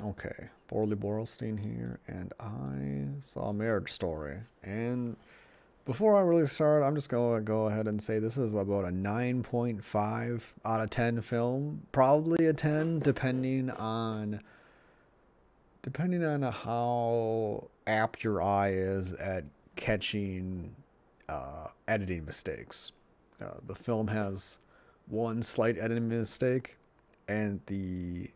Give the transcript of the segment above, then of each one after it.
Okay, Borley Borelstein here, and I saw Marriage Story. And before I really start, I'm just going to go ahead and say this is about a 9.5 out of 10 film, probably a 10 depending on how apt your eye is at catching editing mistakes. The film has one slight editing mistake, and the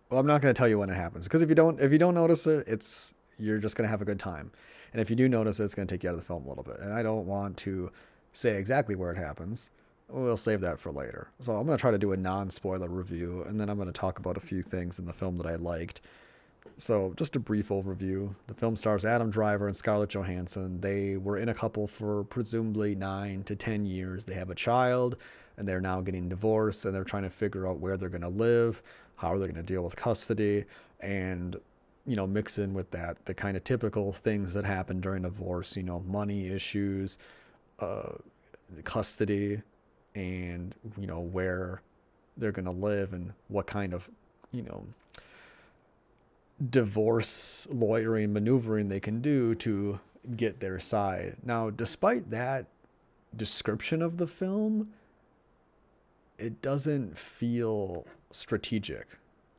well, I'm not going to tell you when it happens because if you don't notice it, it's you're just going to have a good time, and if you do notice it, it's going to take you out of the film a little bit. And I don't want to say exactly where it happens. We'll save that for later. So I'm going to try to do a non-spoiler review, and then I'm going to talk about a few things in the film that I liked. So, just a brief overview. The film stars Adam Driver and Scarlett Johansson. They were in a couple for presumably 9 to 10 years. They have a child, and they're now getting divorced, and they're trying to figure out where they're going to live, how are they going to deal with custody, and, mix in with that the kind of typical things that happen during divorce, money issues, uh, custody, and, where they're going to live and what kind of, you know, divorce lawyering maneuvering they can do to get their side. Now, despite that description of the film, it doesn't feel strategic.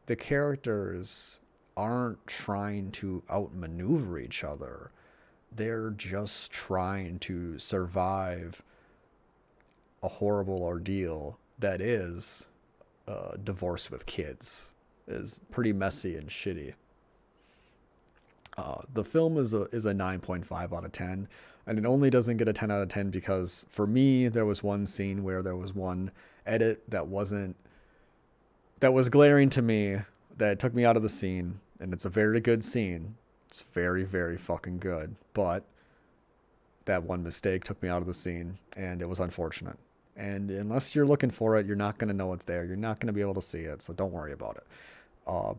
The characters aren't trying to outmaneuver each other. They're just trying to survive a horrible ordeal that is divorce with kids. Is pretty messy and shitty. The film is a 9.5 out of 10, and it only doesn't get a 10 out of 10 because for me there was one scene where there was one edit that was glaring to me that took me out of the scene, and it's a very good scene. It's very very fucking good, but that one mistake took me out of the scene, and it was unfortunate. And unless you're looking for it, you're not going to know it's there. You're not going to be able to see it, so don't worry about it.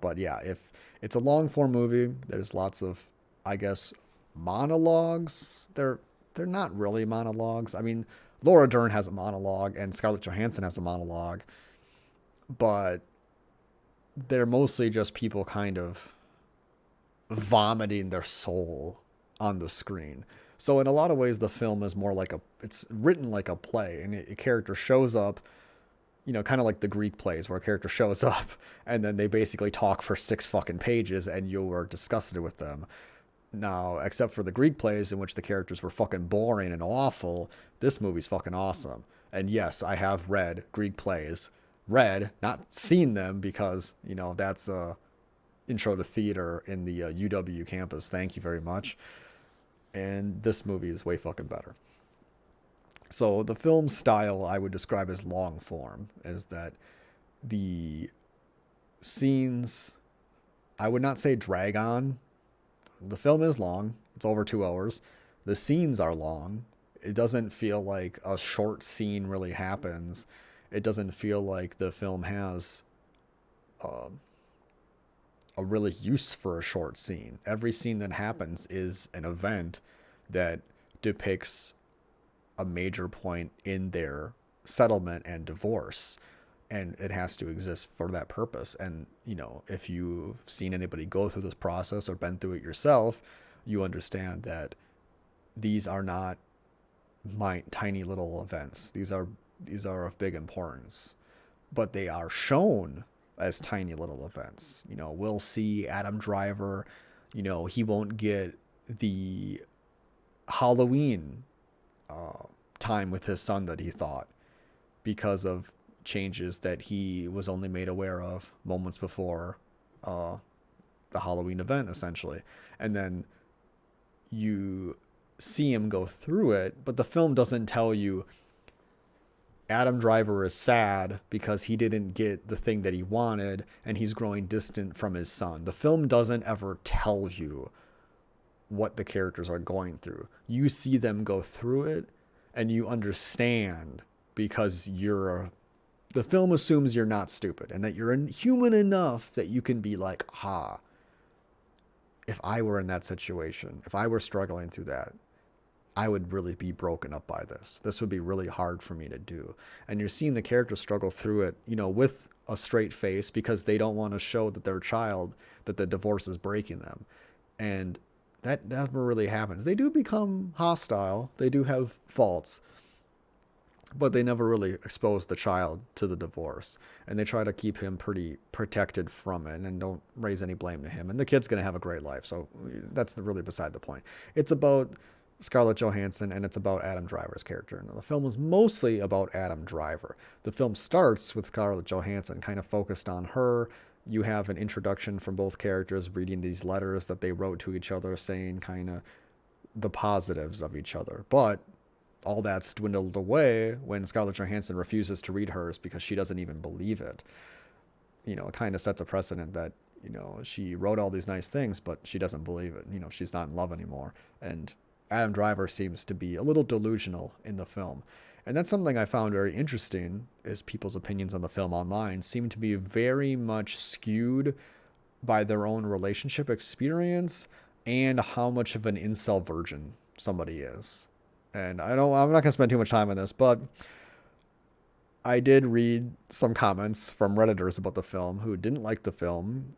But yeah, if it's a long form movie, there's lots of, I guess, monologues. They're not really monologues. I mean, Laura Dern has a monologue and Scarlett Johansson has a monologue, but they're mostly just people kind of vomiting their soul on the screen. So in a lot of ways, the film is more like it's written like a play, and a character shows up, kind of like the Greek plays where a character shows up and then they basically talk for 6 fucking pages and you're disgusted with them. Now, except for the Greek plays in which the characters were fucking boring and awful, this movie's fucking awesome. And yes, I have read Greek plays. Read, not seen them because, that's intro to theater in the UW campus. Thank you very much. And this movie is way fucking better. So the film style I would describe as long form is that the scenes, I would not say drag on. The film is long. It's over 2 hours. The scenes are long. It doesn't feel like a short scene really happens. It doesn't feel like the film has uh, a really use for a short scene. Every scene that happens is an event that depicts a major point in their settlement and divorce, and it has to exist for that purpose. And if you've seen anybody go through this process or been through it yourself, you understand that these are not my tiny little events. These are of big importance, but they are shown as tiny little events. We'll see Adam Driver, he won't get the Halloween time with his son that he thought because of changes that he was only made aware of moments before uh, the Halloween event, essentially. And then you see him go through it, but the film doesn't tell you Adam Driver is sad because he didn't get the thing that he wanted and he's growing distant from his son. The film doesn't ever tell you what the characters are going through. You see them go through it and you understand because the film assumes you're not stupid and that you're human enough that you can be like, if I were in that situation, if I were struggling through that, I would really be broken up by this. This would be really hard for me to do. And you're seeing the characters struggle through it, with a straight face because they don't want to show that their child, that the divorce is breaking them. And that never really happens. They do become hostile. They do have faults, but they never really expose the child to the divorce. And they try to keep him pretty protected from it and don't raise any blame to him. And the kid's going to have a great life. So that's really beside the point. It's about Scarlett Johansson and it's about Adam Driver's character. Now, the film is mostly about Adam Driver. The film starts with Scarlett Johansson kind of focused on her. You have an introduction from both characters reading these letters that they wrote to each other saying kind of the positives of each other. But all that's dwindled away when Scarlett Johansson refuses to read hers because she doesn't even believe it. You know, it kind of sets a precedent that, you know, she wrote all these nice things, but she doesn't believe it. You know, she's not in love anymore. And Adam Driver seems to be a little delusional in the film. And that's something I found very interesting, is people's opinions on the film online seem to be very much skewed by their own relationship experience and how much of an incel virgin somebody is. And I'm not going to spend too much time on this, but I did read some comments from Redditors about the film who didn't like the film.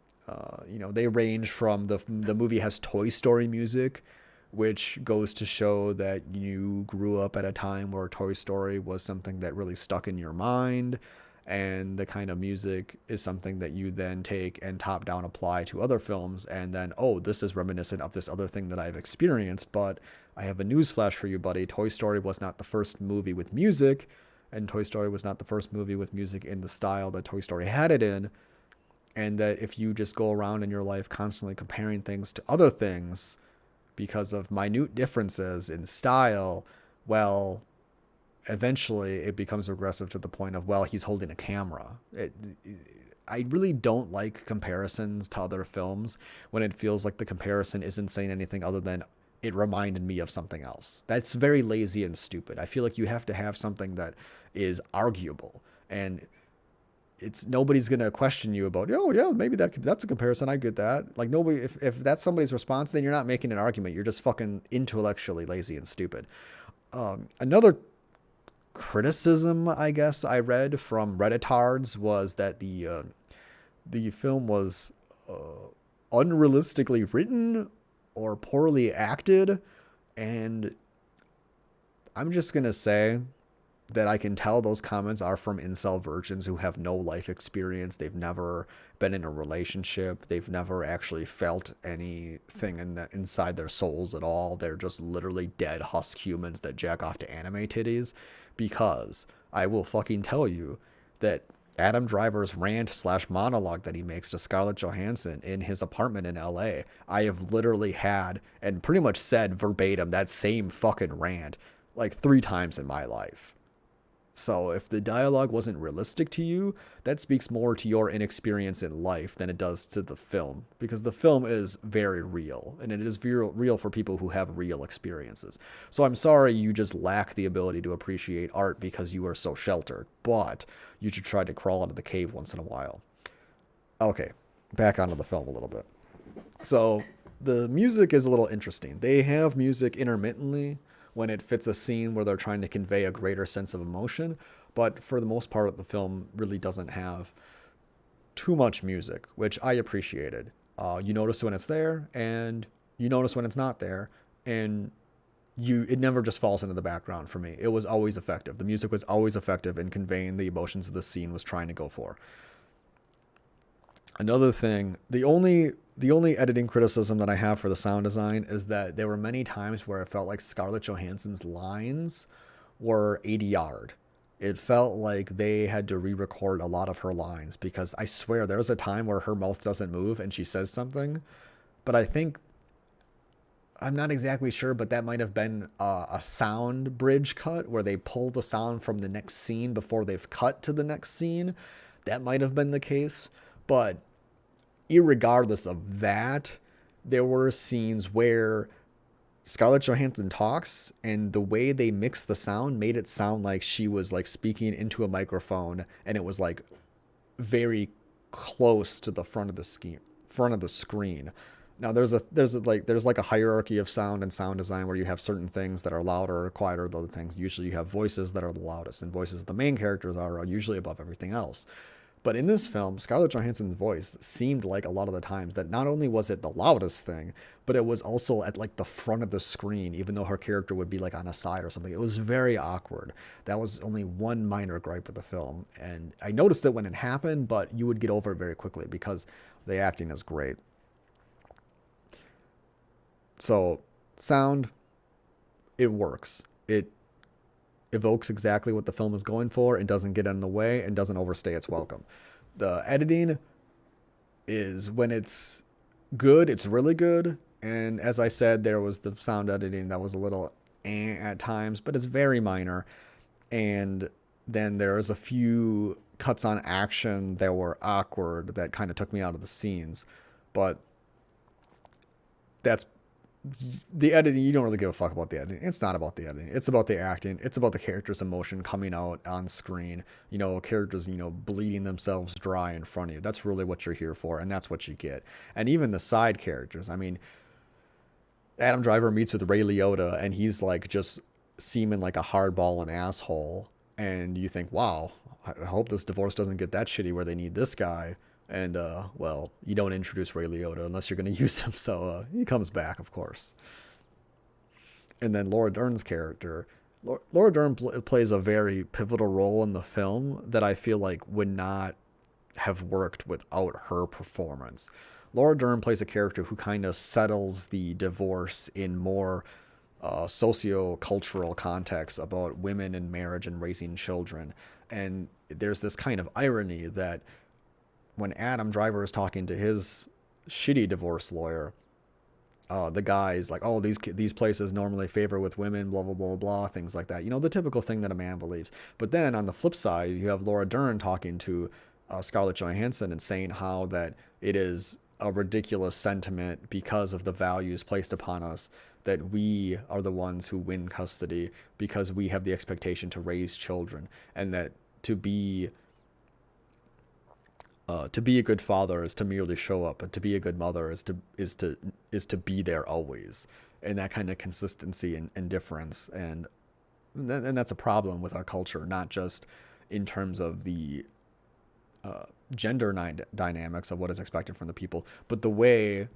You know, they range from the movie has Toy Story music, which goes to show that you grew up at a time where Toy Story was something that really stuck in your mind. And the kind of music is something that you then take and top down apply to other films. And then, oh, this is reminiscent of this other thing that I've experienced. But I have a newsflash for you, buddy. Toy Story was not the first movie with music. And Toy Story was not the first movie with music in the style that Toy Story had it in. And that if you just go around in your life constantly comparing things to other things because of minute differences in style, well, eventually it becomes regressive to the point of, well, he's holding a camera. I really don't like comparisons to other films when it feels like the comparison isn't saying anything other than it reminded me of something else. That's very lazy and stupid. I feel like you have to have something that is arguable, and nobody's going to question you about, oh yeah, maybe that's a comparison. I get that. Like, nobody, if that's somebody's response, then you're not making an argument. You're just fucking intellectually lazy and stupid. Another criticism, I guess, I read from Redditards was that the film was unrealistically written or poorly acted. And I'm just going to say that I can tell those comments are from incel virgins who have no life experience. They've never been in a relationship. They've never actually felt anything inside their souls at all. They're just literally dead husk humans that jack off to anime titties. Because I will fucking tell you that Adam Driver's rant/monologue that he makes to Scarlett Johansson in his apartment in LA, I have literally had and pretty much said verbatim that same fucking rant like 3 times in my life. So if the dialogue wasn't realistic to you, that speaks more to your inexperience in life than it does to the film, because the film is very real, and it is real for people who have real experiences. So I'm sorry you just lack the ability to appreciate art because you are so sheltered, but you should try to crawl into the cave once in a while. Okay, back onto the film a little bit. So the music is a little interesting. They have music intermittently when it fits a scene where they're trying to convey a greater sense of emotion. But for the most part, the film really doesn't have too much music, which I appreciated. You notice when it's there, and you notice when it's not there, and it never just falls into the background for me. It was always effective. The music was always effective in conveying the emotions the scene was trying to go for. Another thing, the only editing criticism that I have for the sound design is that there were many times where it felt like Scarlett Johansson's lines were ADR'd. It felt like they had to re-record a lot of her lines, because I swear there was a time where her mouth doesn't move and she says something, but I'm not exactly sure, but that might have been a sound bridge cut where they pull the sound from the next scene before they've cut to the next scene. That might have been the case. But irregardless of that, there were scenes where Scarlett Johansson talks, and the way they mixed the sound made it sound like she was like speaking into a microphone, and it was like very close to the front of the screen. Now there's like a hierarchy of sound and sound design where you have certain things that are louder or quieter than other things. Usually you have voices that are the loudest, and voices of the main characters are usually above everything else. But in this film, Scarlett Johansson's voice seemed like a lot of the times that not only was it the loudest thing, but it was also at like the front of the screen, even though her character would be like on a side or something. It was very awkward. That was only one minor gripe with the film. And I noticed it when it happened, but you would get over it very quickly because the acting is great. So, sound, it works. It evokes exactly what the film is going for and doesn't get in the way and doesn't overstay its welcome. The editing is, when it's good, it's really good. And as I said, there was the sound editing that was a little at times, but it's very minor. And then there's a few cuts on action that were awkward that kind of took me out of the scenes. But that's the editing. You don't really give a fuck about the editing. It's not about the editing. It's about the acting. It's about the character's emotion coming out on screen. Characters, bleeding themselves dry in front of you. That's really what you're here for, and that's what you get. And even the side characters. I mean, Adam Driver meets with Ray Liotta, and he's like just seeming like a hardball and asshole. And you think, wow, I hope this divorce doesn't get that shitty where they need this guy. And, well, you don't introduce Ray Liotta unless you're going to use him. So he comes back, of course. And then Laura Dern's character. Laura Dern plays a very pivotal role in the film that I feel like would not have worked without her performance. Laura Dern plays a character who kind of settles the divorce in more socio-cultural context about women and marriage and raising children. And there's this kind of irony that when Adam Driver is talking to his shitty divorce lawyer, the guy's like, oh, these places normally favor with women, blah, blah, blah, blah, things like that. The typical thing that a man believes. But then on the flip side, you have Laura Dern talking to Scarlett Johansson and saying how that it is a ridiculous sentiment because of the values placed upon us, that we are the ones who win custody because we have the expectation to raise children, and that to be a good father is to merely show up, but to be a good mother is to be there always, and that kind of consistency and difference, and that's a problem with our culture, not just in terms of the gender dynamics of what is expected from the people, but the way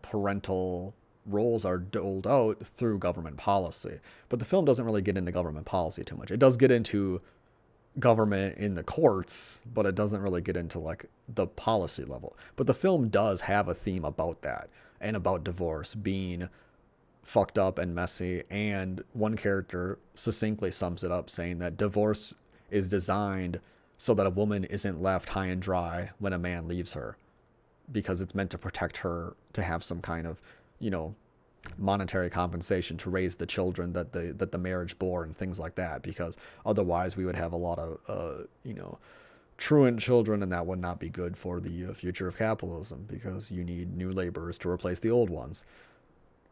parental roles are doled out through government policy. But the film doesn't really get into government policy too much. It does get into government in the courts, but it doesn't really get into like the policy level. But the film does have a theme about that, and about divorce being fucked up and messy. And one character succinctly sums it up saying that divorce is designed so that a woman isn't left high and dry when a man leaves her, because it's meant to protect her, to have some kind of monetary compensation to raise the children that the marriage bore and things like that, because otherwise we would have a lot of truant children, and that would not be good for the future of capitalism, because you need new laborers to replace the old ones.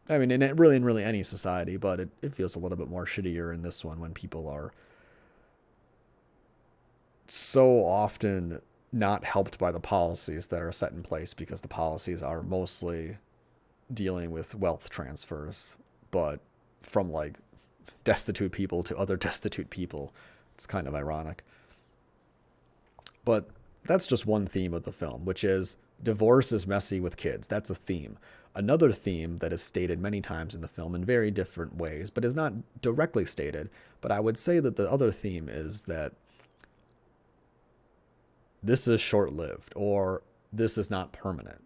I mean, in really any society, but it feels a little bit more shittier in this one when people are so often not helped by the policies that are set in place, because the policies are mostly dealing with wealth transfers, but from like destitute people to other destitute people. It's kind of ironic. But that's just one theme of the film, which is divorce is messy with kids. That's a theme. Another theme that is stated many times in the film in very different ways, but is not directly stated, but I would say that the other theme is that this is short-lived, or this is not permanent.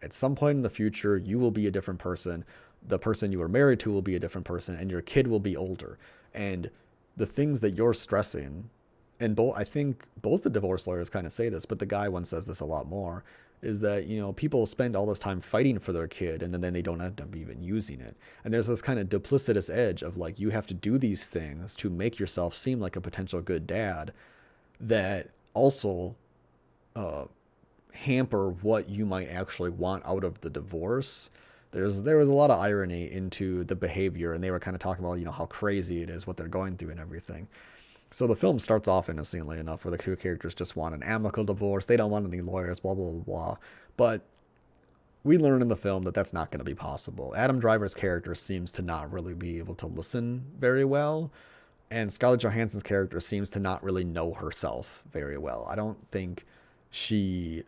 At some point in the future, you will be a different person. The person you were married to will be a different person, and your kid will be older. And the things that you're stressing, and I think both the divorce lawyers kind of say this, but the guy one says this a lot more, is that, people spend all this time fighting for their kid, and then they don't end up even using it. And there's this kind of duplicitous edge of like, you have to do these things to make yourself seem like a potential good dad, that also hamper what you might actually want out of the divorce. There was a lot of irony into the behavior, and they were kind of talking about how crazy it is, what they're going through and everything. So the film starts off innocently enough, where the two characters just want an amicable divorce. They don't want any lawyers, blah blah blah blah. But we learn in the film that that's not going to be possible. Adam Driver's character seems to not really be able to listen very well, And Scarlett Johansson's character seems to not really know herself very well. I don't think she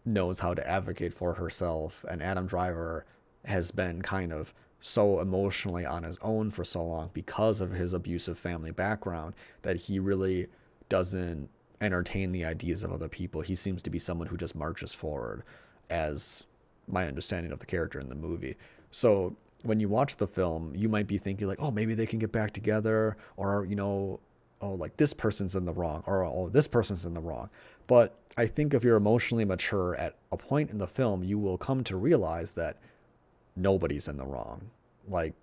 knows how to advocate for herself, and Adam Driver has been kind of so emotionally on his own for so long because of his abusive family background that he really doesn't entertain the ideas of other people. He seems to be someone who just marches forward, as my understanding of the character in the movie. So when you watch the film, you might be thinking like, oh, maybe they can get back together, or oh, like this person's in the wrong, or oh, this person's in the wrong. But I think if you're emotionally mature at a point in the film, you will come to realize that nobody's in the wrong. Like,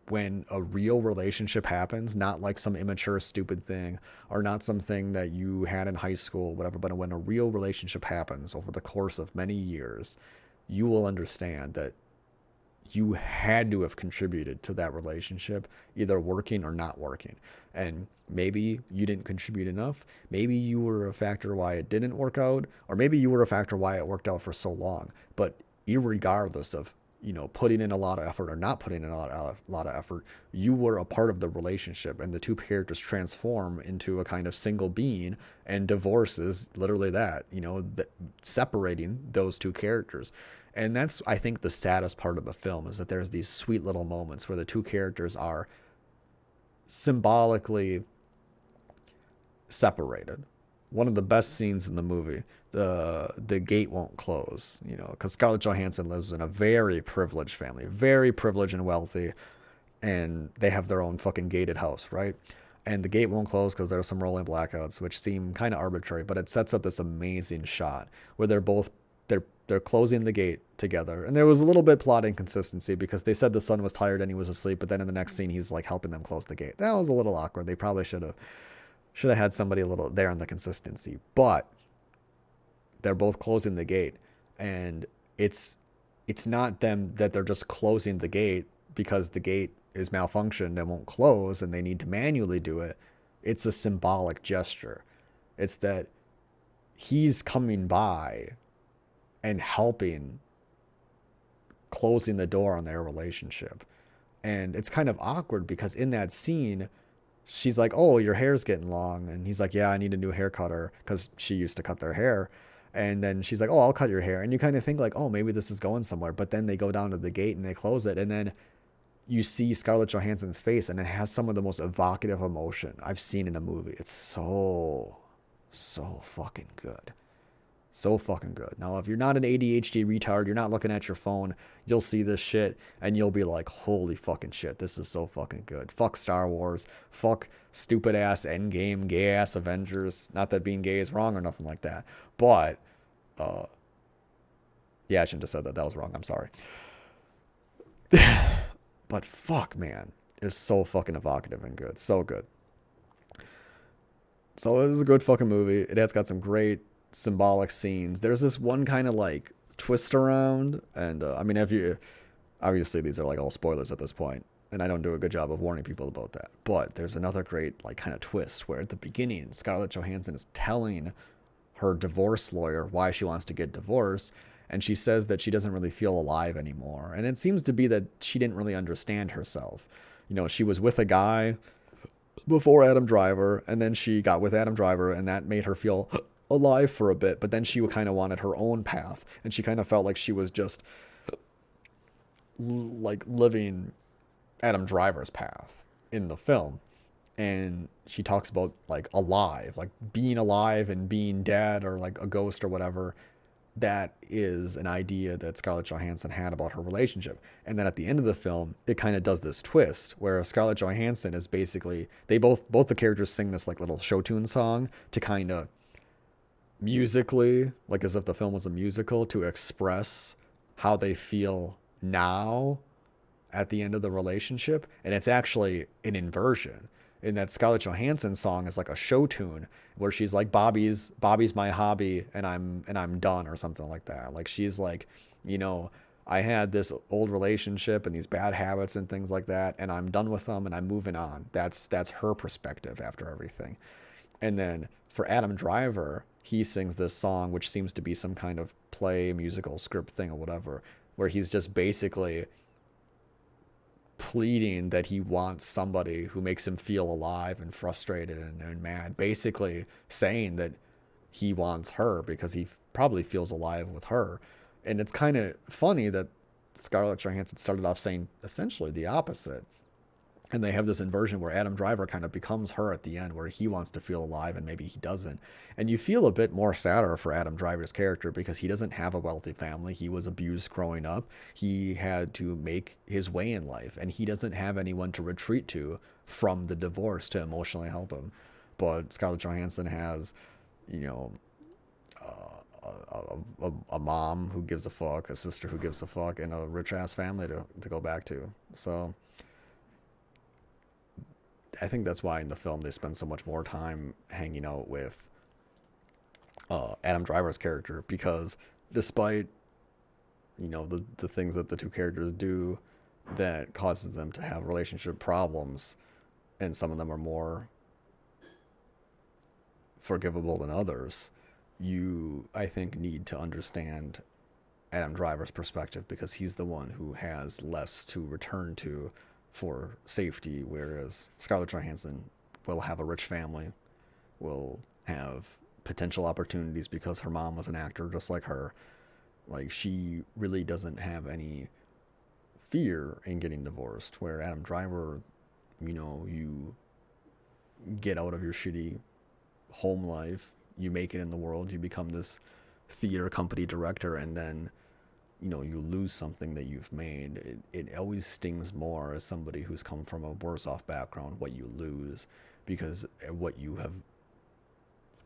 when a real relationship happens, not like some immature, stupid thing, or not something that you had in high school, whatever, but when a real relationship happens over the course of many years, you will understand that you had to have contributed to that relationship, either working or not working. And maybe you didn't contribute enough. Maybe you were a factor why it didn't work out, or maybe you were a factor why it worked out for so long. But irregardless of putting in a lot of effort or not putting in a lot of effort, you were a part of the relationship, and the two characters transform into a kind of single being, and divorce is literally that, separating those two characters. And that's, I think, the saddest part of the film, is that there's these sweet little moments where the two characters are symbolically separated. One of the best scenes in the movie, the gate won't close, because Scarlett Johansson lives in a very privileged family, very privileged and wealthy, and they have their own fucking gated house, right? And the gate won't close because there's some rolling blackouts, which seem kind of arbitrary, but it sets up this amazing shot where they're closing the gate together. And there was a little bit plot inconsistency because they said the son was tired and he was asleep, but then in the next scene he's like helping them close the gate. That was a little awkward. They probably should have had somebody a little there on the consistency. But they're both closing the gate, and it's not them that they're just closing the gate because the gate is malfunctioned and won't close and they need to manually do it. It's a symbolic gesture. It's that he's coming by and helping closing the door on their relationship. And it's kind of awkward because in that scene, she's like, oh, your hair's getting long. And he's like, yeah, I need a new hair cutter, because she used to cut their hair. And then she's like, oh, I'll cut your hair. And you kind of think like, oh, maybe this is going somewhere. But then they go down to the gate and they close it. And then you see Scarlett Johansson's face, and it has some of the most evocative emotion I've seen in a movie. It's so fucking good. So fucking good. Now, if you're not an ADHD retard, you're not looking at your phone, you'll see this shit and you'll be like, holy fucking shit, this is so fucking good. Fuck Star Wars. Fuck stupid ass Endgame, gay ass Avengers. Not that being gay is wrong or nothing like that. But, yeah, I shouldn't have said that. That was wrong. I'm sorry. But fuck, man, it's so fucking evocative and good. So good. So it is a good fucking movie. It has got some great symbolic scenes. There's this one kind of like twist around, and I mean, if you obviously these are like all spoilers at this point, and I don't do a good job of warning people about that, but there's another great like kind of twist where at the beginning Scarlett Johansson is telling her divorce lawyer why she wants to get divorced, and she says that she doesn't really feel alive anymore, and it seems to be that she didn't really understand herself. She was with a guy before Adam Driver, and then she got with Adam Driver, and that made her feel alive for a bit, but then she kind of wanted her own path, and she kind of felt like she was just like living Adam Driver's path in the film. And she talks about like alive, like being alive and being dead, or like a ghost or whatever. That is an idea that Scarlett Johansson had about her relationship. And then at the end of the film, it kind of does this twist where Scarlett Johansson is basically, they both the characters sing this like little show tune song to kind of musically, like as if the film was a musical, to express how they feel now at the end of the relationship. And it's actually an inversion in that Scarlett Johansson's song is like a show tune where she's like, Bobby's my hobby and I'm done, or something like that. Like she's like, I had this old relationship and these bad habits and things like that, and I'm done with them and I'm moving on. That's her perspective after everything. And then for Adam Driver, he sings this song, which seems to be some kind of play, musical, script thing or whatever, where he's just basically pleading that he wants somebody who makes him feel alive and frustrated and mad, basically saying that he wants her because he probably feels alive with her. And it's kind of funny that Scarlett Johansson started off saying essentially the opposite. And they have this inversion where Adam Driver kind of becomes her at the end, where he wants to feel alive and maybe he doesn't. And you feel a bit more sadder for Adam Driver's character because he doesn't have a wealthy family. He was abused growing up. He had to make his way in life, and he doesn't have anyone to retreat to from the divorce to emotionally help him. But Scarlett Johansson has, you know, a mom who gives a fuck, a sister who gives a fuck, and a rich ass family to go back to. So I think that's why in the film they spend so much more time hanging out with Adam Driver's character, because despite the things that the two characters do that causes them to have relationship problems, and some of them are more forgivable than others, you, I think, need to understand Adam Driver's perspective because he's the one who has less to return to for safety, whereas Scarlett Johansson will have a rich family, will have potential opportunities because her mom was an actor just like her. Like, she really doesn't have any fear in getting divorced, where Adam Driver, you get out of your shitty home life, you make it in the world, you become this theater company director, and then you lose something that you've made. It always stings more as somebody who's come from a worse off background, what you lose, because what you have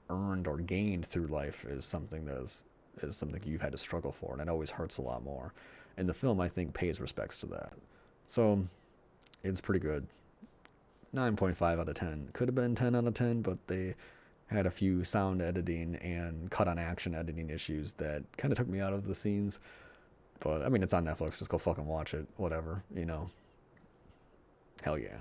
earned or gained through life is something something you've had to struggle for, and it always hurts a lot more. And the film, I think, pays respects to that. So it's pretty good. 9.5 out of 10. Could have been 10 out of 10, but they had a few sound editing and cut on action editing issues that kind of took me out of the scenes. But I mean, it's on Netflix. Just go fucking watch it. Whatever, Hell yeah.